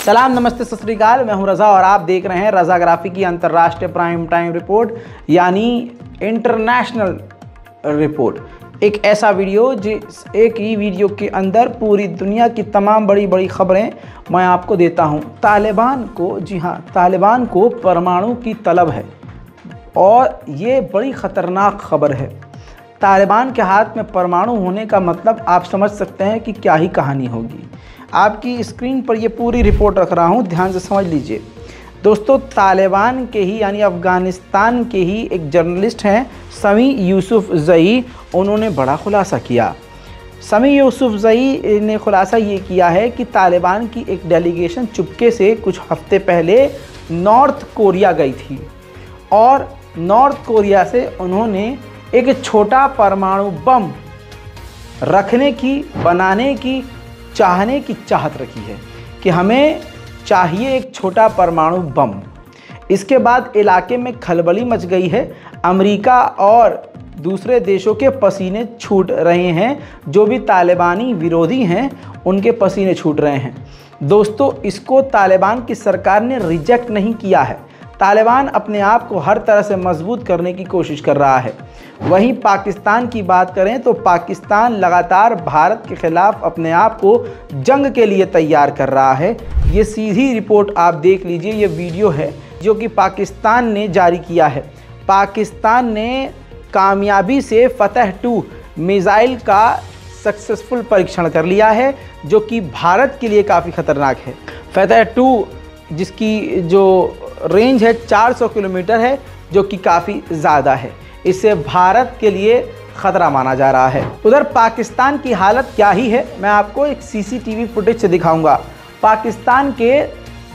सलाम, नमस्ते, सत श्री अकाल। मैं हूं रज़ा और आप देख रहे हैं रज़ाग्राफी की अंतर्राष्ट्रीय प्राइम टाइम रिपोर्ट यानी इंटरनेशनल रिपोर्ट। एक ऐसा वीडियो जिस एक ही वीडियो के अंदर पूरी दुनिया की तमाम बड़ी बड़ी खबरें मैं आपको देता हूं। तालिबान को, जी हाँ, तालिबान को परमाणु की तलब है और ये बड़ी ख़तरनाक खबर है। तालिबान के हाथ में परमाणु होने का मतलब आप समझ सकते हैं कि क्या ही कहानी होगी। आपकी स्क्रीन पर ये पूरी रिपोर्ट रख रहा हूँ, ध्यान से समझ लीजिए। दोस्तों, तालिबान के ही यानी अफ़गानिस्तान के ही एक जर्नलिस्ट हैं समी यूसुफ़ज़ई, उन्होंने बड़ा खुलासा किया। समी यूसुफ़ज़ई ने खुलासा ये किया है कि तालिबान की एक डेलीगेशन चुपके से कुछ हफ्ते पहले नॉर्थ कोरिया गई थी और नॉर्थ कोरिया से उन्होंने एक छोटा परमाणु बम रखने की, बनाने की, चाहने की चाहत रखी है कि हमें चाहिए एक छोटा परमाणु बम। इसके बाद इलाके में खलबली मच गई है। अमेरिका और दूसरे देशों के पसीने छूट रहे हैं, जो भी तालिबानी विरोधी हैं उनके पसीने छूट रहे हैं। दोस्तों, इसको तालिबान की सरकार ने रिजेक्ट नहीं किया है। तालिबान अपने आप को हर तरह से मजबूत करने की कोशिश कर रहा है। वहीं पाकिस्तान की बात करें तो पाकिस्तान लगातार भारत के खिलाफ अपने आप को जंग के लिए तैयार कर रहा है। ये सीधी रिपोर्ट आप देख लीजिए, ये वीडियो है जो कि पाकिस्तान ने जारी किया है। पाकिस्तान ने कामयाबी से फतह-2 मिसाइल का सक्सेसफुल परीक्षण कर लिया है, जो कि भारत के लिए काफ़ी ख़तरनाक है। फतह-2 जिसकी जो रेंज है 400 किलोमीटर है, जो कि काफ़ी ज़्यादा है। इससे भारत के लिए ख़तरा माना जा रहा है। उधर पाकिस्तान की हालत क्या ही है, मैं आपको एक सीसीटीवी फुटेज से दिखाऊंगा। पाकिस्तान के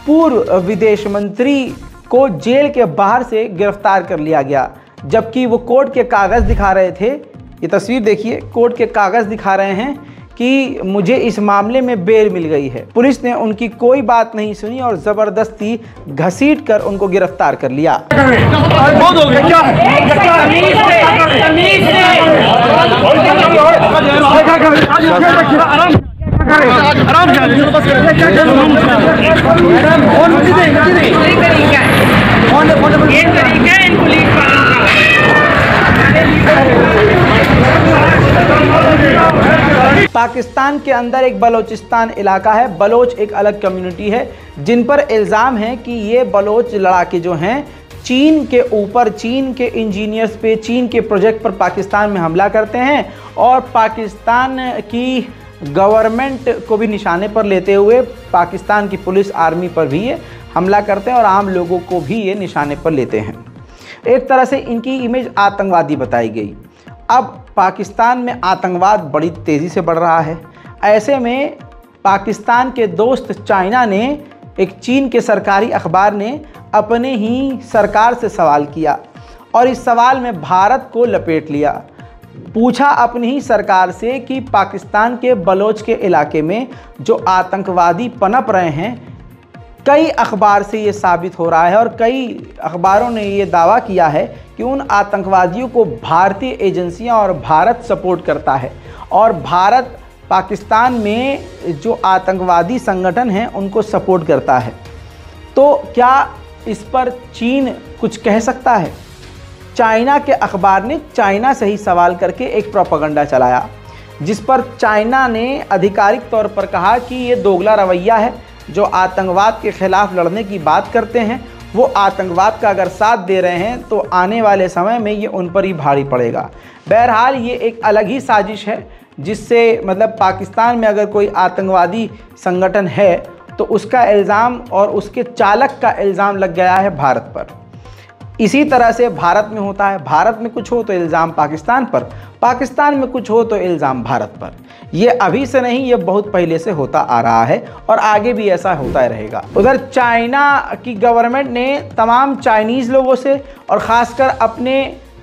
पूर्व विदेश मंत्री को जेल के बाहर से गिरफ्तार कर लिया गया, जबकि वो कोर्ट के कागज़ दिखा रहे थे। ये तस्वीर देखिए, कोर्ट के कागज़ दिखा रहे हैं कि मुझे इस मामले में बेल मिल गई है। पुलिस ने उनकी कोई बात नहीं सुनी और ज़बरदस्ती घसीट कर उनको गिरफ्तार कर लिया। पाकिस्तान के अंदर एक बलोचिस्तान इलाका है। बलोच एक अलग कम्युनिटी है जिन पर इल्ज़ाम है कि ये बलोच लड़ाके जो हैं चीन के ऊपर, चीन के इंजीनियर्स पे, चीन के प्रोजेक्ट पर पाकिस्तान में हमला करते हैं और पाकिस्तान की गवर्नमेंट को भी निशाने पर लेते हुए पाकिस्तान की पुलिस, आर्मी पर भी ये हमला करते हैं और आम लोगों को भी ये निशाने पर लेते हैं। एक तरह से इनकी इमेज आतंकवादी बताई गई। अब पाकिस्तान में आतंकवाद बड़ी तेज़ी से बढ़ रहा है। ऐसे में पाकिस्तान के दोस्त चाइना ने, एक चीन के सरकारी अखबार ने अपने ही सरकार से सवाल किया और इस सवाल में भारत को लपेट लिया। पूछा अपनी ही सरकार से कि पाकिस्तान के बलोच के इलाके में जो आतंकवादी पनप रहे हैं, कई अखबार से ये साबित हो रहा है और कई अखबारों ने ये दावा किया है कि उन आतंकवादियों को भारतीय एजेंसियां और भारत सपोर्ट करता है और भारत पाकिस्तान में जो आतंकवादी संगठन हैं उनको सपोर्ट करता है। तो क्या इस पर चीन कुछ कह सकता है? चाइना के अखबार ने चाइना से ही सवाल करके एक प्रोपेगेंडा चलाया, जिस पर चाइना ने आधिकारिक तौर पर कहा कि ये दोगला रवैया है। जो आतंकवाद के ख़िलाफ़ लड़ने की बात करते हैं वो आतंकवाद का अगर साथ दे रहे हैं तो आने वाले समय में ये उन पर ही भारी पड़ेगा। बहरहाल ये एक अलग ही साजिश है, जिससे मतलब पाकिस्तान में अगर कोई आतंकवादी संगठन है तो उसका इल्ज़ाम और उसके चालक का इल्ज़ाम लग गया है भारत पर। इसी तरह से भारत में होता है, भारत में कुछ हो तो इल्ज़ाम पाकिस्तान पर, पाकिस्तान में कुछ हो तो इल्ज़ाम भारत पर। ये अभी से नहीं, ये बहुत पहले से होता आ रहा है और आगे भी ऐसा होता ही रहेगा। उधर चाइना की गवर्नमेंट ने तमाम चाइनीज़ लोगों से और ख़ासकर अपने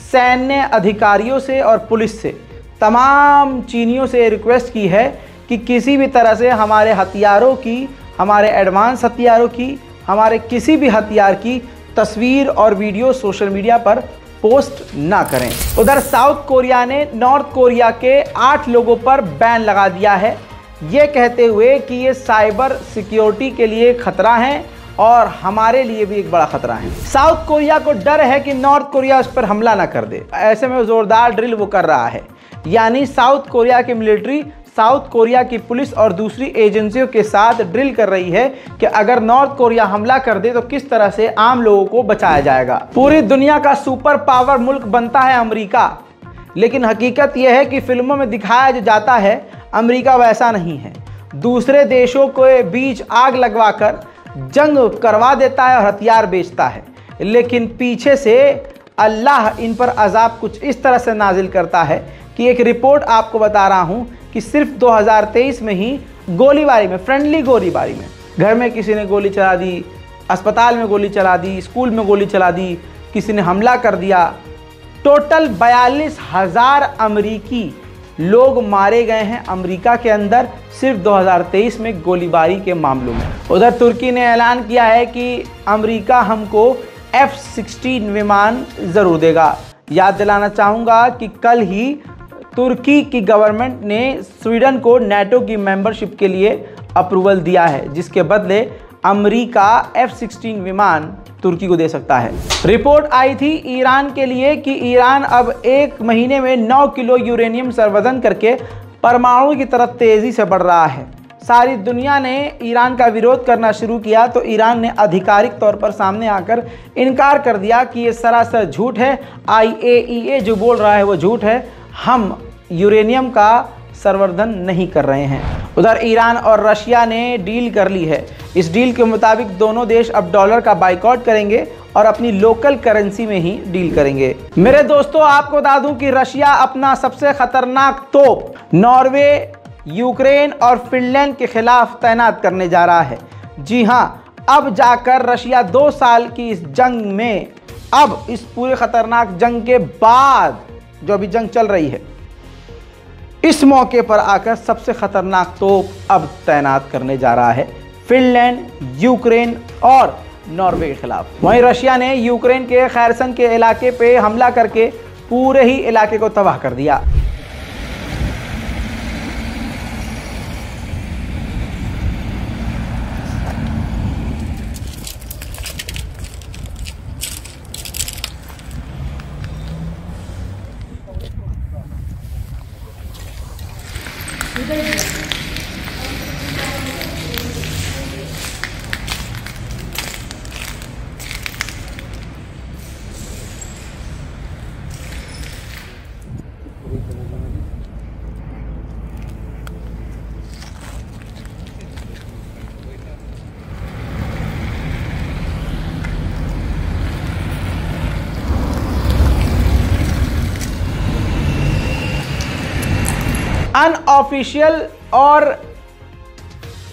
सैन्य अधिकारियों से और पुलिस से, तमाम चीनियों से रिक्वेस्ट की है कि किसी भी तरह से हमारे हथियारों की, हमारे एडवांस हथियारों की, हमारे किसी भी हथियार की तस्वीर और वीडियो सोशल मीडिया पर पोस्ट ना करें। उधर साउथ कोरिया ने नॉर्थ कोरिया के 8 लोगों पर बैन लगा दिया है। ये कहते हुए कि ये साइबर सिक्योरिटी के लिए खतरा है और हमारे लिए भी एक बड़ा खतरा है। साउथ कोरिया को डर है कि नॉर्थ कोरिया उस पर हमला ना कर दे, ऐसे में जोरदार ड्रिल वो कर रहा है। यानी साउथ कोरिया की मिलिट्री साउथ कोरिया की पुलिस और दूसरी एजेंसियों के साथ ड्रिल कर रही है कि अगर नॉर्थ कोरिया हमला कर दे तो किस तरह से आम लोगों को बचाया जाएगा। पूरी दुनिया का सुपर पावर मुल्क बनता है अमेरिका, लेकिन हकीकत यह है कि फिल्मों में दिखाया जो जाता है अमेरिका वैसा नहीं है। दूसरे देशों के बीच आग लगवाकर जंग करवा देता है और हथियार बेचता है, लेकिन पीछे से अल्लाह इन पर अजाब कुछ इस तरह से नाजिल करता है कि एक रिपोर्ट आपको बता रहा हूं कि सिर्फ 2023 में ही गोलीबारी में, फ्रेंडली गोलीबारी में, घर में किसी ने गोली चला दी, अस्पताल में गोली चला दी, स्कूल में गोली चला दी, किसी ने हमला कर दिया, टोटल 42,000 अमेरिकी लोग मारे गए हैं अमेरिका के अंदर सिर्फ 2023 में गोलीबारी के मामलों में। उधर तुर्की ने ऐलान किया है कि अमेरिका हमको F-16 विमान ज़रूर देगा। याद दिलाना चाहूँगा कि कल ही तुर्की की गवर्नमेंट ने स्वीडन को नाटो की मेंबरशिप के लिए अप्रूवल दिया है, जिसके बदले अमेरिका F-16 विमान तुर्की को दे सकता है। रिपोर्ट आई थी ईरान के लिए कि ईरान अब 1 महीने में 9 किलो यूरेनियम संवर्धन करके परमाणु की तरफ तेज़ी से बढ़ रहा है। सारी दुनिया ने ईरान का विरोध करना शुरू किया तो ईरान ने आधिकारिक तौर पर सामने आकर इनकार कर दिया कि ये सरासर झूठ है, IAEA जो बोल रहा है वो झूठ है, हम यूरेनियम का संवर्धन नहीं कर रहे हैं। उधर ईरान और रशिया ने डील कर ली है। इस डील के मुताबिक दोनों देश अब डॉलर का बाइकआउट करेंगे और अपनी लोकल करेंसी में ही डील करेंगे। मेरे दोस्तों, आपको बता दूं कि रशिया अपना सबसे खतरनाक तोप नॉर्वे, यूक्रेन और फिनलैंड के खिलाफ तैनात करने जा रहा है। जी हां, अब जाकर रशिया 2 साल की इस जंग में, अब इस पूरे खतरनाक जंग के बाद जो अभी जंग चल रही है, इस मौके पर आकर सबसे खतरनाक तोप अब तैनात करने जा रहा है फिनलैंड, यूक्रेन और नॉर्वे के खिलाफ। वहीं रशिया ने यूक्रेन के खैरसन के इलाके पे हमला करके पूरे ही इलाके को तबाह कर दिया। अनऑफिशियल और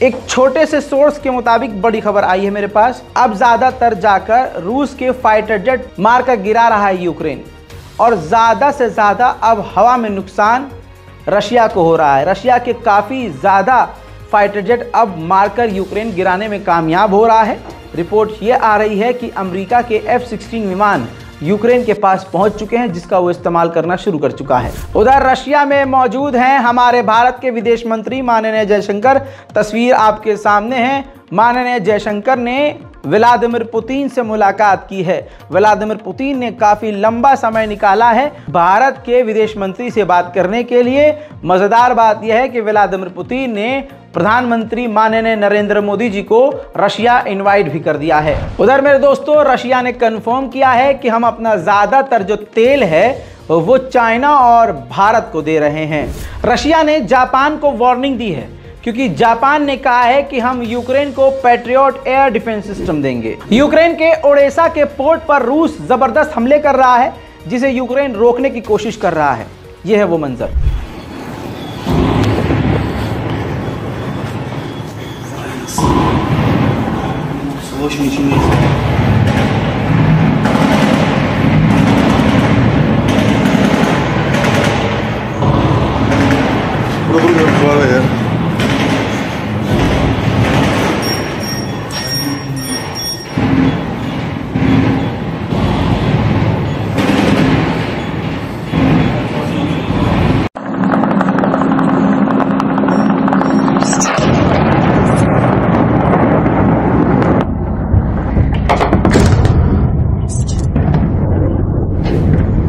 एक छोटे से सोर्स के मुताबिक बड़ी खबर आई है मेरे पास। अब ज्यादातर जाकर रूस के फाइटर जेट मारकर गिरा रहा है यूक्रेन, और ज्यादा से ज्यादा अब हवा में नुकसान रशिया को हो रहा है। रशिया के काफी ज्यादा फाइटर जेट अब मारकर यूक्रेन गिराने में कामयाब हो रहा है। रिपोर्ट ये आ रही है कि अमेरिका के F-16 विमान यूक्रेन के पास पहुंच चुके हैं, जिसका वो इस्तेमाल करना शुरू कर चुका है। उधर रशिया में मौजूद हैं हमारे भारत के विदेश मंत्री माननीय जयशंकर। तस्वीर आपके सामने है। माननीय जयशंकर ने व्लादिमीर पुतिन से मुलाकात की है। व्लादिमीर पुतिन ने काफ़ी लंबा समय निकाला है भारत के विदेश मंत्री से बात करने के लिए। मज़ेदार बात यह है कि व्लादिमीर पुतिन ने प्रधानमंत्री माननीय नरेंद्र मोदी जी को रशिया इनवाइट भी कर दिया है। उधर मेरे दोस्तों, रशिया ने कंफर्म किया है कि हम अपना ज़्यादातर जो तेल है वो चाइना और भारत को दे रहे हैं। रशिया ने जापान को वार्निंग दी है, क्योंकि जापान ने कहा है कि हम यूक्रेन को पैट्रियट एयर डिफेंस सिस्टम देंगे। यूक्रेन के ओडेसा के पोर्ट पर रूस जबरदस्त हमले कर रहा है, जिसे यूक्रेन रोकने की कोशिश कर रहा है। यह है वो मंजर।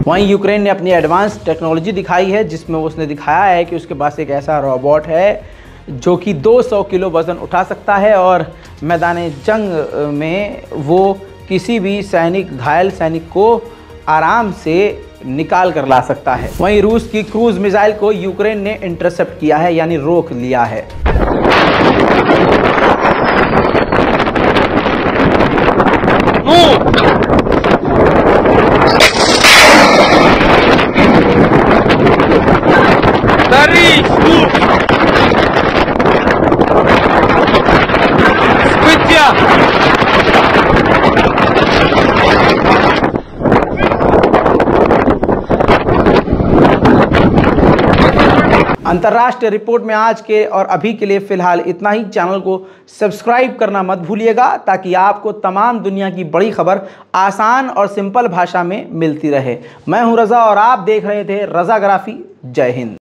वहीं यूक्रेन ने अपनी एडवांस टेक्नोलॉजी दिखाई है, जिसमें उसने दिखाया है कि उसके पास एक ऐसा रोबोट है जो कि 200 किलो वज़न उठा सकता है और मैदान जंग में वो किसी भी घायल सैनिक को आराम से निकाल कर ला सकता है। वहीं रूस की क्रूज मिसाइल को यूक्रेन ने इंटरसेप्ट किया है, यानी रोक लिया है। अंतर्राष्ट्रीय रिपोर्ट में आज के और अभी के लिए फिलहाल इतना ही। चैनल को सब्सक्राइब करना मत भूलिएगा ताकि आपको तमाम दुनिया की बड़ी खबर आसान और सिंपल भाषा में मिलती रहे। मैं हूं रज़ा और आप देख रहे थे रज़ाग्राफी। जय हिंद।